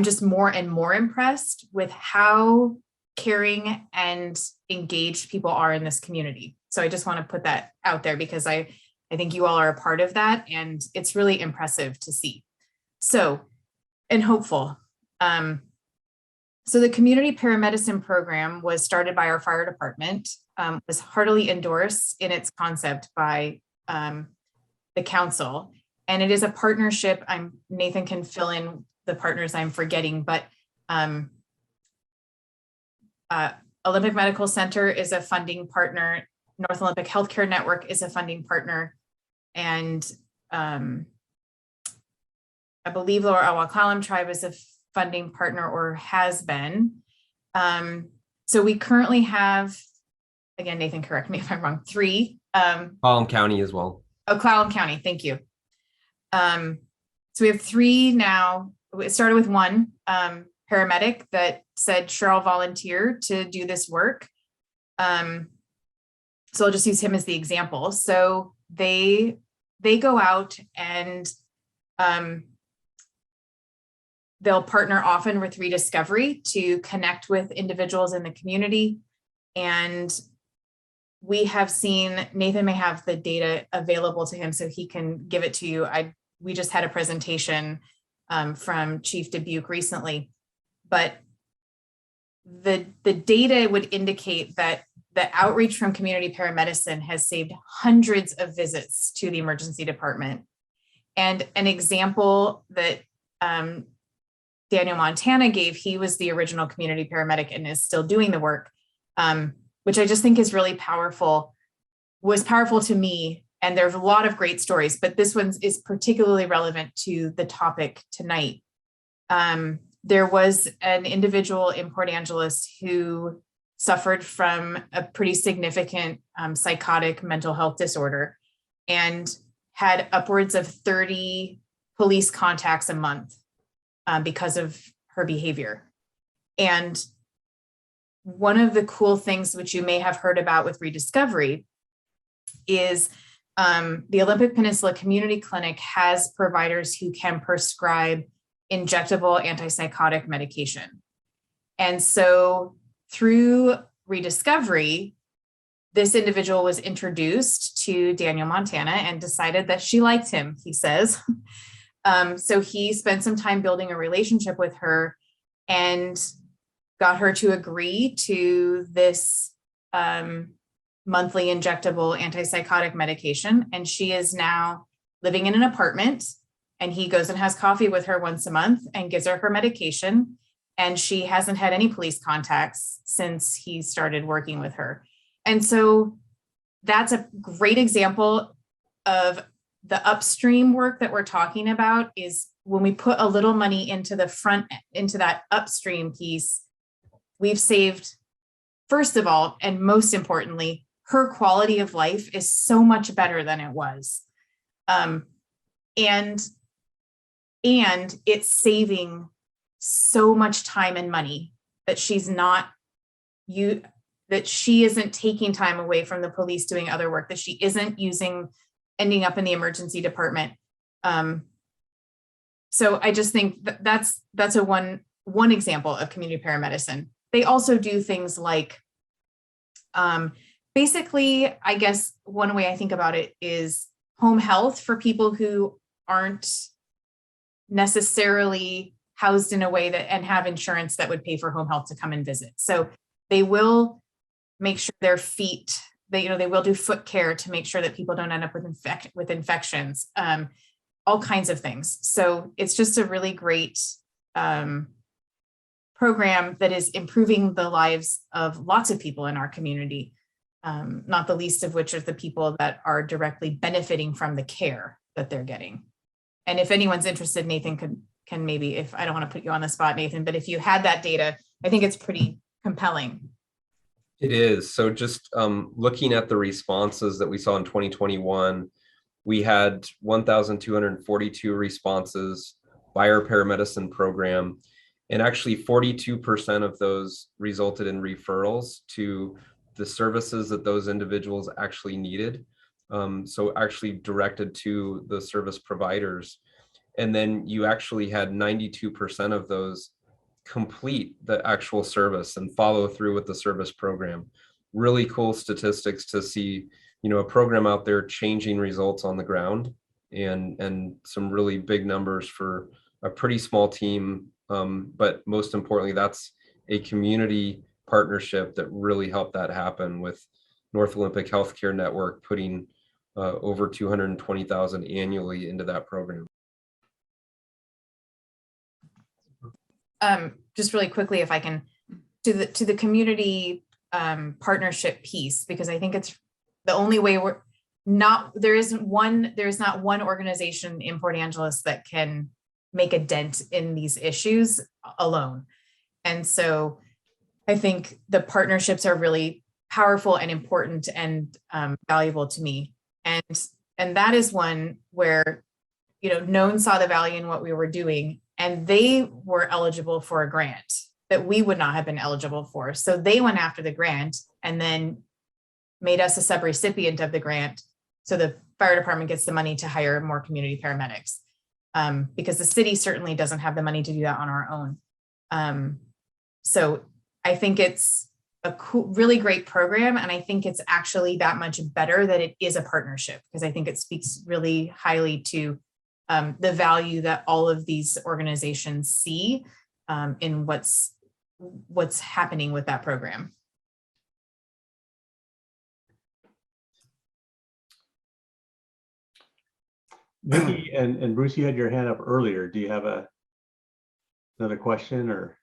just more and more impressed with how caring and engaged people are in this community. So I just want to put that out there, because I think you all are a part of that, and it's really impressive to see. So, and hopeful. So the Community Paramedicine Program was started by our fire department, was heartily endorsed in its concept by the council. And it is a partnership. Nathan can fill in the partners I'm forgetting, but Olympic Medical Center is a funding partner. North Olympic Healthcare Network is a funding partner. And I believe Lower Awakallam Tribe is a funding partner, or has been. So we currently have, again, Nathan, correct me if I'm wrong, 3. Clallam County as well. Oh, Clallam County, thank you. So we have 3 now. It started with 1 paramedic that said, sure, I'll volunteer to do this work. So I'll just use him as the example. So they go out and they'll partner often with Rediscovery to connect with individuals in the community. And we have seen, Nathan may have the data available to him so he can give it to you. We just had a presentation from Chief Dubuque recently, but the data would indicate that the outreach from community paramedicine has saved hundreds of visits to the emergency department. And an example that Daniel Montana gave, he was the original community paramedic and is still doing the work, which I just think is really powerful, was powerful to me. And there's a lot of great stories, but this one is particularly relevant to the topic tonight. There was an individual in Port Angeles who suffered from a pretty significant psychotic mental health disorder and had upwards of 30 police contacts a month because of her behavior. And one of the cool things which you may have heard about with Rediscovery is the Olympic Peninsula Community Clinic has providers who can prescribe injectable antipsychotic medication. And so through Rediscovery, this individual was introduced to Daniel Montana and decided that she liked him, he says. So he spent some time building a relationship with her and got her to agree to this monthly injectable antipsychotic medication. And she is now living in an apartment, and he goes and has coffee with her once a month and gives her medication. And she hasn't had any police contacts since he started working with her. And so that's a great example of the upstream work that we're talking about, is when we put a little money into the front, into that upstream piece, we've saved, first of all, and most importantly, her quality of life is so much better than it was. And it's saving so much time and money that she isn't taking time away from the police doing other work, that she isn't ending up in the emergency department. So I just think that's a one example of community paramedicine. They also do things like, basically, I guess one way I think about it is home health for people who aren't necessarily housed in a way that and have insurance that would pay for home health to come and visit. So they will make sure their feet, they will do foot care to make sure that people don't end up with infections, all kinds of things. So it's just a really great program that is improving the lives of lots of people in our community, not the least of which are the people that are directly benefiting from the care that they're getting. And if anyone's interested, Nathan can maybe, if I don't want to put you on the spot, Nathan, but if you had that data, I think it's pretty compelling. It is. So just looking at the responses that we saw in 2021, we had 1,242 responses by our paramedicine program. And actually 42% of those resulted in referrals to the services that those individuals actually needed. So actually directed to the service providers. And then you actually had 92% of those complete the actual service and follow through with the service program. Really cool statistics to see, a program out there changing results on the ground, and some really big numbers for a pretty small team. But most importantly, that's a community partnership that really helped that happen, with North Olympic Healthcare Network putting over 220,000 annually into that program. Just really quickly, if I can, to the community partnership piece, because I think it's the only way there is not one organization in Port Angeles that can make a dent in these issues alone. And so I think the partnerships are really powerful and important and valuable to me. And that is one where, Known saw the value in what we were doing, and they were eligible for a grant that we would not have been eligible for. So they went after the grant and then made us a subrecipient of the grant. So the fire department gets the money to hire more community paramedics. because the city certainly doesn't have the money to do that on our own. So I think it's a cool, really great program. And I think it's actually that much better that it is a partnership, because I think it speaks really highly to the value that all of these organizations see in what's happening with that program. Vicki and Bruce, you had your hand up earlier. Do you have another question or?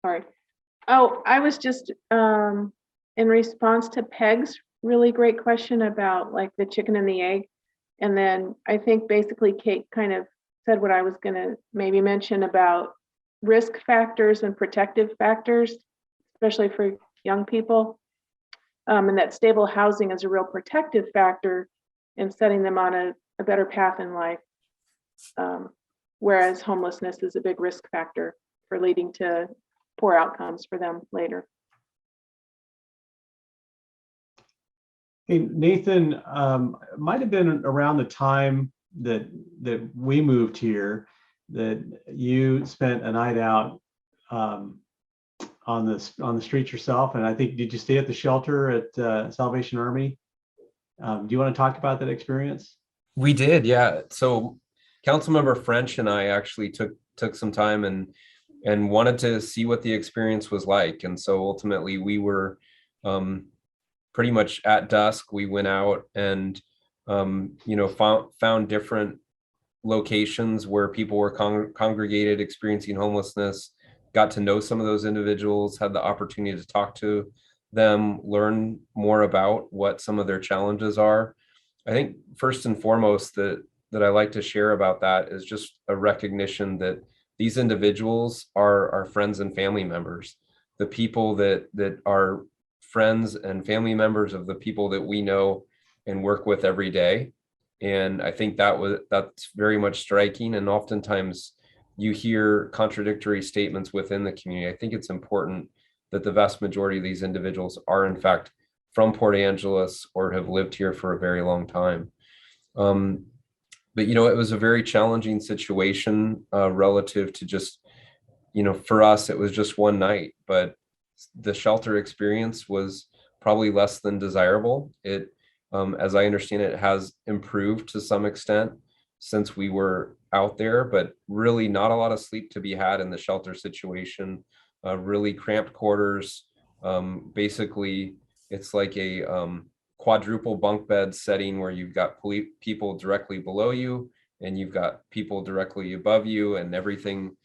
Sorry. Oh, I was just in response to Peg's really great question about like the chicken and the egg. And then I think basically Kate kind of said what I was going to maybe mention about risk factors and protective factors, especially for young people. And that stable housing is a real protective factor in setting them on a better path in life. Whereas homelessness is a big risk factor for leading to poor outcomes for them later. Hey, Nathan, might have been around the time that we moved here that you spent a night out on the streets yourself, and I think, did you stay at the shelter at Salvation Army? Do you want to talk about that experience? We did, yeah. So Councilmember French and I actually took some time and wanted to see what the experience was like. And so ultimately we were pretty much at dusk. We went out and found different locations where people were congregated experiencing homelessness, got to know some of those individuals, had the opportunity to talk to them, learn more about what some of their challenges are. I think first and foremost that I like to share about that is just a recognition that these individuals are our friends and family members, the people that are friends and family members of the people that we know and work with every day. And I think that's very much striking. And oftentimes you hear contradictory statements within the community. I think it's important that the vast majority of these individuals are in fact from Port Angeles or have lived here for a very long time. But it was a very challenging situation relative to just, for us, it was just one night, but the shelter experience was probably less than desirable. It, as I understand it, has improved to some extent since we were out there, but really not a lot of sleep to be had in the shelter situation. Really cramped quarters. Basically, it's like a quadruple bunk bed setting where you've got people directly below you and you've got people directly above you, and everything.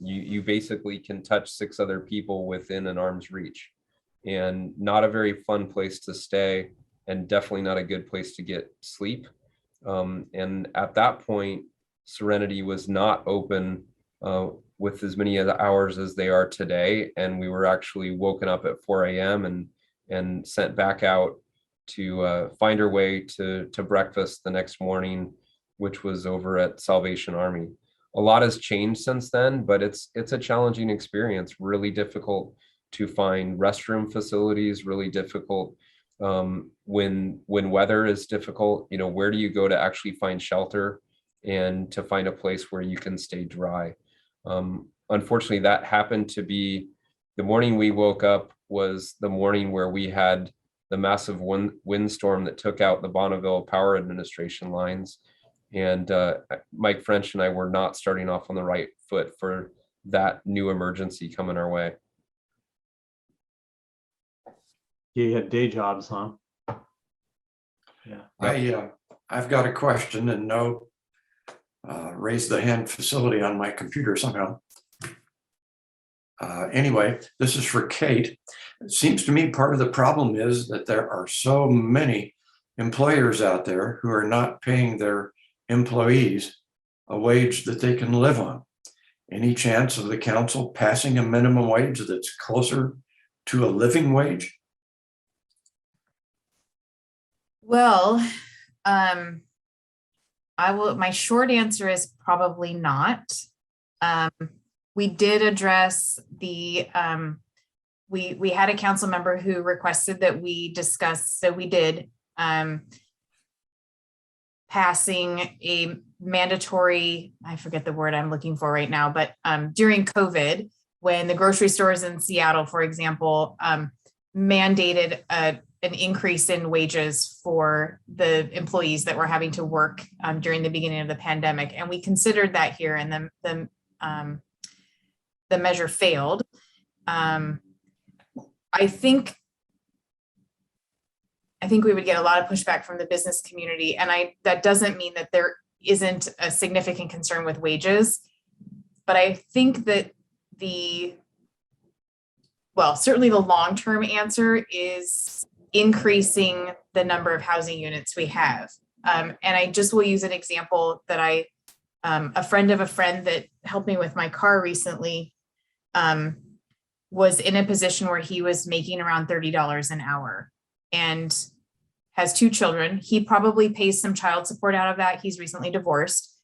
You basically can touch 6 other people within an arm's reach, and not a very fun place to stay, and definitely not a good place to get sleep. And at that point, Serenity was not open with as many hours as they are today. And we were actually woken up at 4 a.m. and sent back out to find our way to breakfast the next morning, which was over at Salvation Army. A lot has changed since then, but it's a challenging experience, really difficult to find restroom facilities, really difficult when weather is difficult. Where do you go to actually find shelter and to find a place where you can stay dry? Unfortunately, that happened to be the morning we woke up was the morning where we had the massive windstorm that took out the Bonneville Power Administration lines. And Mike French and I were not starting off on the right foot for that new emergency coming our way. You had day jobs, huh? Yeah. I've got a question and no raise the hand facility on my computer somehow. Anyway, this is for Kate. It seems to me part of the problem is that there are so many employers out there who are not paying their employees a wage that they can live on. Any chance of the council passing a minimum wage that's closer to a living wage? Well, my short answer is probably not. We did address we had a council member who requested that we discuss, so we did passing a mandatory, I forget the word I'm looking for right now, but during COVID, when the grocery stores in Seattle, for example, mandated an increase in wages for the employees that were having to work during the beginning of the pandemic. And we considered that here, and the measure failed. I think we would get a lot of pushback from the business community, and that doesn't mean that there isn't a significant concern with wages, but I think that certainly the long-term answer is increasing the number of housing units we have. And I just will use an example that a friend of a friend that helped me with my car recently was in a position where he was making around $30 an hour and has 2 children. He probably pays some child support out of that. He's recently divorced.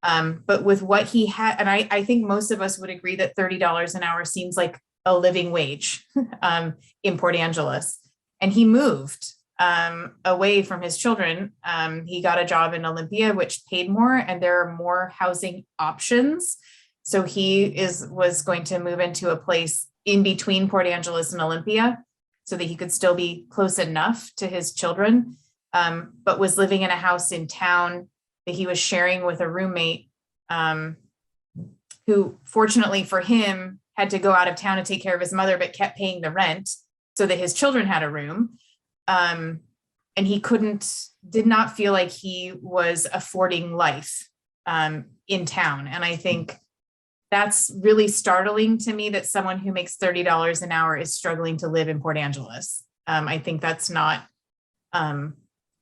But with what he had, and I think most of us would agree that $30 an hour seems like a living wage in Port Angeles. And he moved away from his children. He got a job in Olympia, which paid more, and there are more housing options. So he was going to move into a place in between Port Angeles and Olympia so that he could still be close enough to his children, but was living in a house in town that he was sharing with a roommate who, fortunately for him, had to go out of town to take care of his mother, but kept paying the rent so that his children had a room. And he did not feel like he was affording life in town. And I think that's really startling to me, that someone who makes $30 an hour is struggling to live in Port Angeles. I think that's not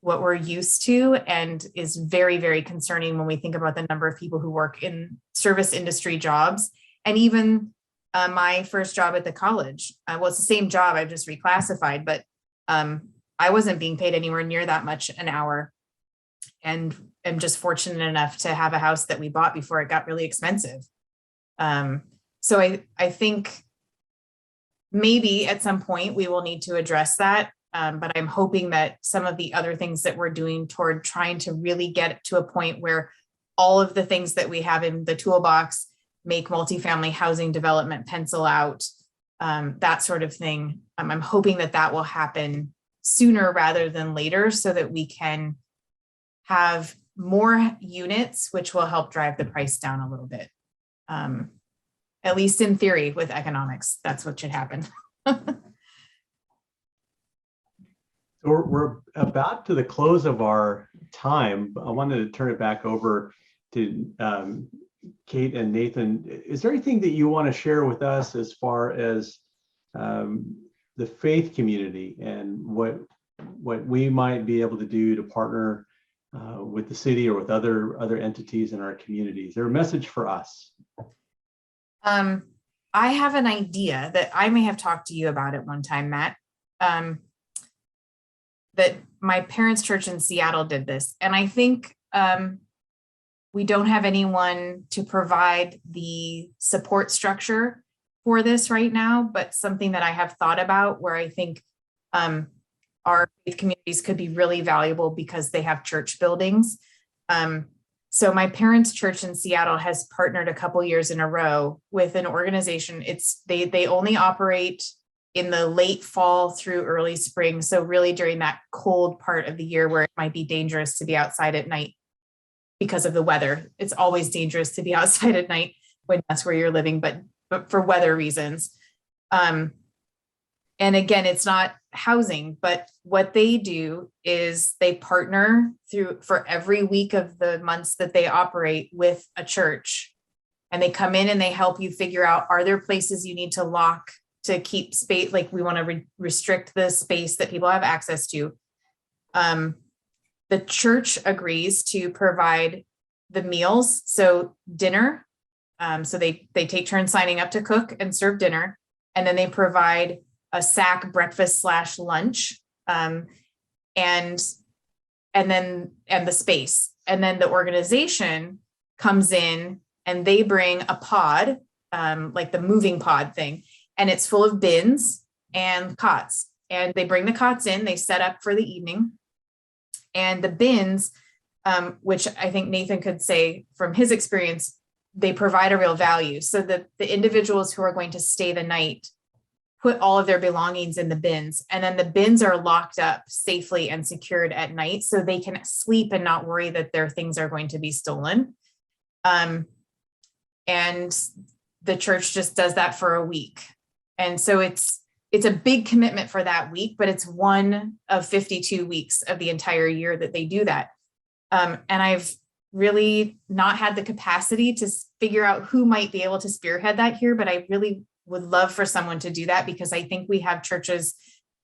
what we're used to, and is very, very concerning when we think about the number of people who work in service industry jobs. And even my first job at the college, well, it's the same job, I've just reclassified, but I wasn't being paid anywhere near that much an hour, and am just fortunate enough to have a house that we bought before it got really expensive. So I think maybe at some point we will need to address that. But I'm hoping that some of the other things that we're doing toward trying to really get to a point where all of the things that we have in the toolbox make multifamily housing development pencil out, that sort of thing. I'm hoping that will happen sooner rather than later, so that we can have more units, which will help drive the price down a little bit. At least in theory, with economics, that's what should happen. We're about to the close of our time. I wanted to turn it back over to Kate and Nathan. Is there anything that you want to share with us as far as the faith community and what we might be able to do to partner with the city or with other entities in our community? Is there a message for us? I have an idea that I may have talked to you about at one time, Matt. That my parents' church in Seattle did this. And I think we don't have anyone to provide the support structure for this right now, but something that I have thought about, where I think our faith communities could be really valuable because they have church buildings. So my parents' church in Seattle has partnered a couple years in a row with an organization. They only operate in the late fall through early spring. So really during that cold part of the year where it might be dangerous to be outside at night because of the weather. It's always dangerous to be outside at night when that's where you're living, but for weather reasons. And again, it's not housing, but what they do is they partner for every week of the months that they operate with a church. And they come in and they help you figure out, are there places you need to lock to keep space? Like we want to restrict the space that people have access to. The church agrees to provide the meals. So dinner. So they take turns signing up to cook and serve dinner. And then they provide a sack breakfast / lunch, and the space. And then the organization comes in and they bring a pod, like the moving pod thing, and it's full of bins and cots. And they bring the cots in, they set up for the evening, and the bins which I think Nathan could say from his experience, they provide a real value. So that the individuals who are going to stay the night put all of their belongings in the bins, and then the bins are locked up safely and secured at night so they can sleep and not worry that their things are going to be stolen. And the church just does that for a week. And so it's a big commitment for that week, but it's one of 52 weeks of the entire year that they do that. And I've really not had the capacity to figure out who might be able to spearhead that here, but I really would love for someone to do that, because I think we have churches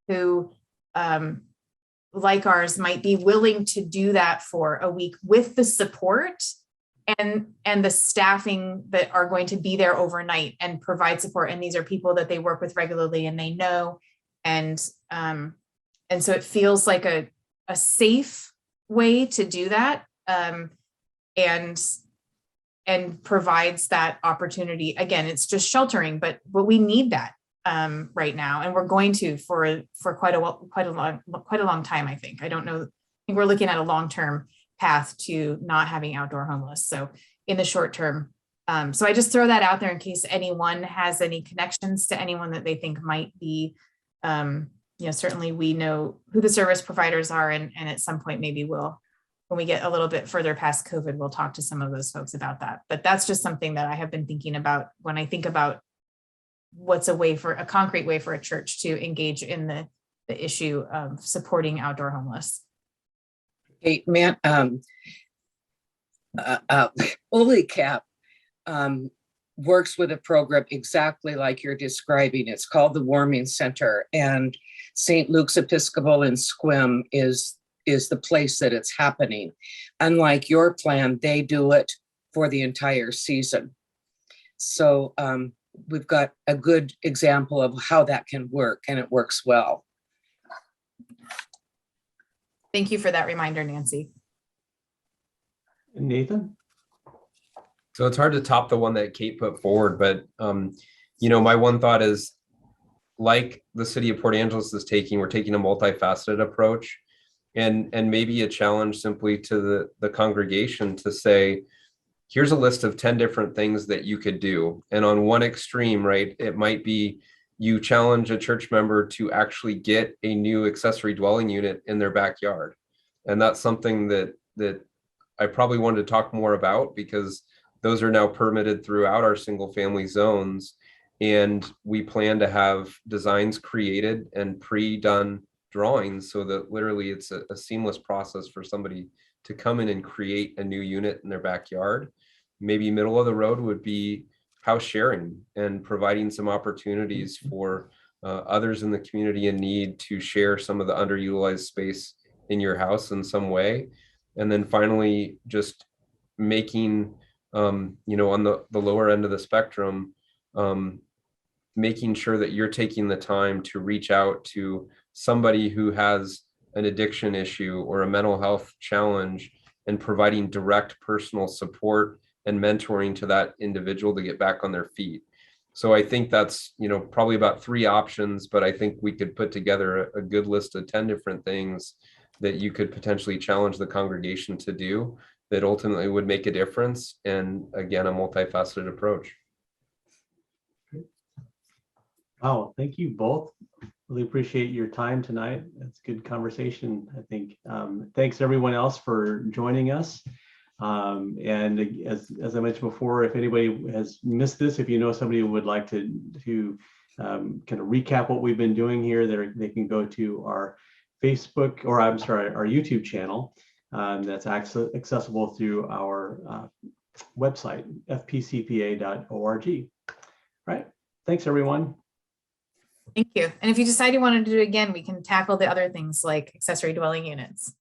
who, like ours, might be willing to do that for a week with the support and the staffing that are going to be there overnight and provide support. And these are people that they work with regularly and they know. And so it feels like a safe way to do that. And provides that opportunity. Again, it's just sheltering, but we need that right now, and we're going to for quite a long time. I think. I don't know. I think we're looking at a long-term path to not having outdoor homeless. So in the short term, so I just throw that out there in case anyone has any connections to anyone that they think might be. Certainly we know who the service providers are, and at some point maybe we'll. When we get a little bit further past COVID, we'll talk to some of those folks about that. But that's just something that I have been thinking about when I think about what's a concrete way for a church to engage in the issue of supporting outdoor homeless. Hey, man, OLICAP works with a program exactly like you're describing. It's called the Warming Center, and St. Luke's Episcopal in Sequim is the place that it's happening. Unlike your plan, they do it for the entire season. So we've got a good example of how that can work, and it works well. Thank you for that reminder, Nancy. Nathan? So it's hard to top the one that Kate put forward, but my one thought is, like the city of Port Angeles is taking, we're taking a multifaceted approach. And maybe a challenge simply to the congregation to say, here's a list of 10 different things that you could do. And on one extreme, right, it might be you challenge a church member to actually get a new accessory dwelling unit in their backyard. And that's something that I probably wanted to talk more about, because those are now permitted throughout our single family zones. And we plan to have designs created and pre-done drawings so that literally it's a seamless process for somebody to come in and create a new unit in their backyard. Maybe middle of the road would be house sharing and providing some opportunities for others in the community in need to share some of the underutilized space in your house in some way. And then finally, just making, on the lower end of the spectrum, making sure that you're taking the time to reach out to somebody who has an addiction issue or a mental health challenge and providing direct personal support and mentoring to that individual to get back on their feet. So I think that's, probably about 3 options, but I think we could put together a good list of 10 different things that you could potentially challenge the congregation to do that ultimately would make a difference. And again, a multifaceted approach. Wow, thank you both. Really appreciate your time tonight. That's a good conversation, I think. Thanks everyone else for joining us. And as I mentioned before, if anybody has missed this, if you know somebody who would like to kind of recap what we've been doing here, they can go to our Facebook, or I'm sorry, our YouTube channel. That's accessible through our website, fpcpa.org. Right. Thanks, everyone. Thank you. And if you decide you want to do it again, we can tackle the other things like accessory dwelling units.